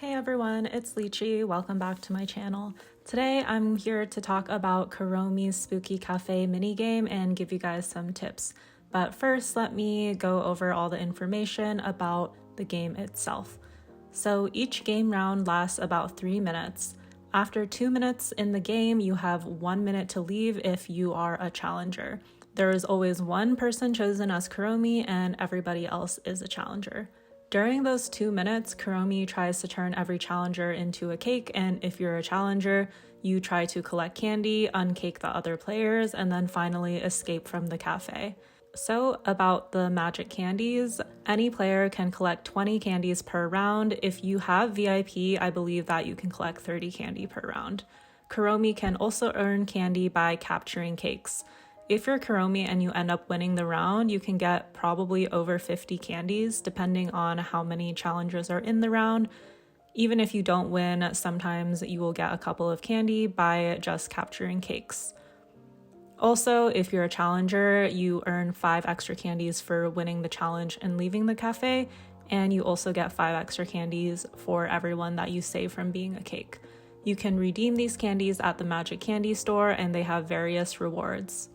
Hey everyone, it's Lychee. Welcome back to my channel. Today I'm here to talk about Kuromi's Spooky Cafe minigame and give you guys some tips. But first, let me go over all the information about the game itself. So each game round lasts about 3 minutes. After 2 minutes in the game, you have 1 minute to leave if you are a challenger. There is always one person chosen as Kuromi and everybody else is a challenger. During those 2 minutes, Kuromi tries to turn every challenger into a cake, and if you're a challenger, you try to collect candy, uncake the other players, and then finally escape from the cafe. So about the magic candies, any player can collect 20 candies per round. If you have VIP, I believe that you can collect 30 candy per round. Kuromi can also earn candy by capturing cakes. If you're Kuromi and you end up winning the round, you can get probably over 50 candies, depending on how many challengers are in the round. Even if you don't win, sometimes you will get a couple of candy by just capturing cakes. Also, if you're a challenger, you earn 5 extra candies for winning the challenge and leaving the cafe, and you also get 5 extra candies for everyone that you save from being a cake. You can redeem these candies at the Magic Candy Store, and they have various rewards.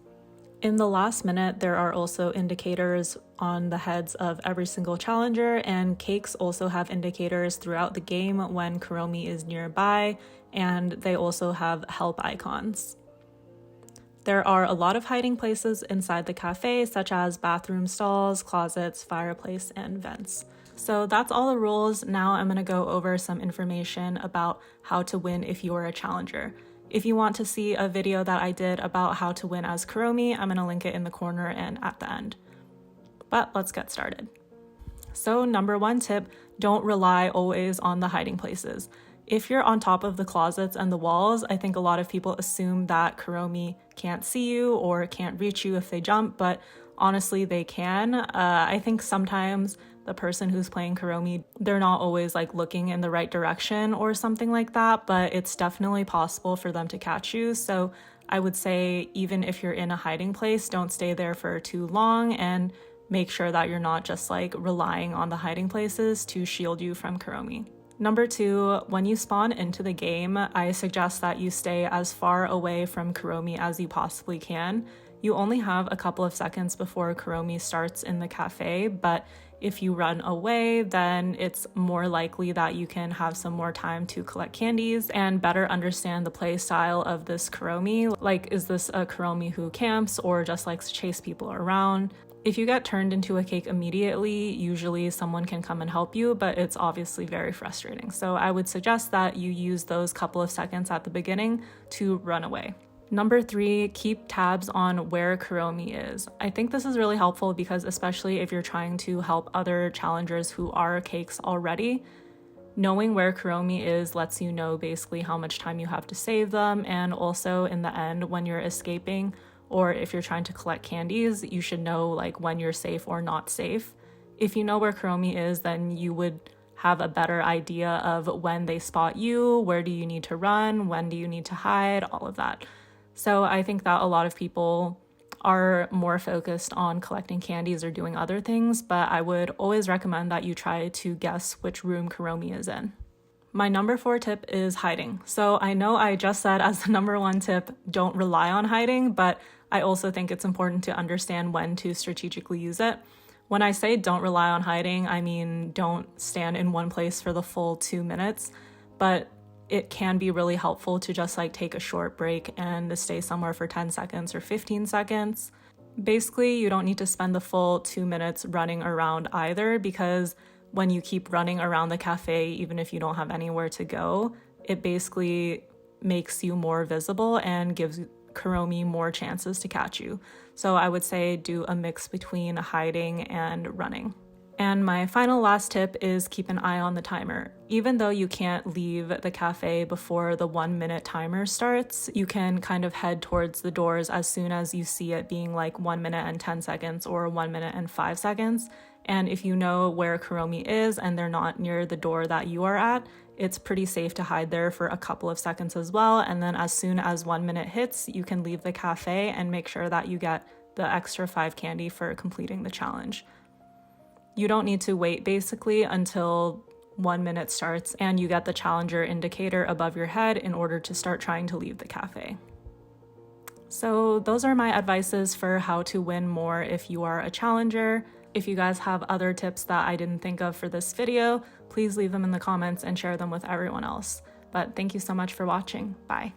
In the last minute, there are also indicators on the heads of every single challenger, and cakes also have indicators throughout the game when Kuromi is nearby, and they also have help icons. There are a lot of hiding places inside the cafe, such as bathroom stalls, closets, fireplace, and vents. So that's all the rules. Now I'm going to go over some information about how to win if you're a challenger. If you want to see a video that I did about how to win as Kuromi, I'm going to link it in the corner and at the end. But let's get started. So number 1 tip, don't rely always on the hiding places. If you're on top of the closets and the walls, I think a lot of people assume that Kuromi can't see you or can't reach you if they jump, but honestly they can. I think sometimes the person who's playing Kuromi, they're not always like looking in the right direction or something like that, but it's definitely possible for them to catch you. So I would say even if you're in a hiding place, don't stay there for too long and make sure that you're not just like relying on the hiding places to shield you from Kuromi. Number 2, when you spawn into the game, I suggest that you stay as far away from Kuromi as you possibly can. You only have a couple of seconds before Kuromi starts in the cafe, but if you run away, then it's more likely that you can have some more time to collect candies and better understand the play style of this Kuromi. Like, is this a Kuromi who camps or just likes to chase people around? If you get turned into a cake immediately, usually someone can come and help you, but it's obviously very frustrating. So I would suggest that you use those couple of seconds at the beginning to run away. Number 3, keep tabs on where Kuromi is. I think this is really helpful because especially if you're trying to help other challengers who are cakes already, knowing where Kuromi is lets you know basically how much time you have to save them, and also in the end when you're escaping or if you're trying to collect candies, you should know like when you're safe or not safe. If you know where Kuromi is, then you would have a better idea of when they spot you, where do you need to run, when do you need to hide, all of that. So I think that a lot of people are more focused on collecting candies or doing other things, but I would always recommend that you try to guess which room Kuromi is in. My number 4 tip is hiding. So I know I just said as the number 1 tip, don't rely on hiding, but I also think it's important to understand when to strategically use it. When I say don't rely on hiding, I mean don't stand in one place for the full 2 minutes, but it can be really helpful to just like take a short break and stay somewhere for 10 seconds or 15 seconds. Basically, you don't need to spend the full 2 minutes running around either, because when you keep running around the cafe, even if you don't have anywhere to go, it basically makes you more visible and gives Kuromi more chances to catch you. So I would say do a mix between hiding and running. And my last tip is keep an eye on the timer. Even though you can't leave the cafe before the 1 minute timer starts, you can kind of head towards the doors as soon as you see it being like 1 minute and 10 seconds or 1 minute and 5 seconds. And if you know where Kuromi is and they're not near the door that you are at, it's pretty safe to hide there for a couple of seconds as well. And then as soon as 1 minute hits, you can leave the cafe and make sure that you get the extra 5 candy for completing the challenge. You don't need to wait basically until 1 minute starts and you get the challenger indicator above your head in order to start trying to leave the cafe. So those are my advices for how to win more if you are a challenger. If you guys have other tips that I didn't think of for this video, please leave them in the comments and share them with everyone else. But thank you so much for watching. Bye.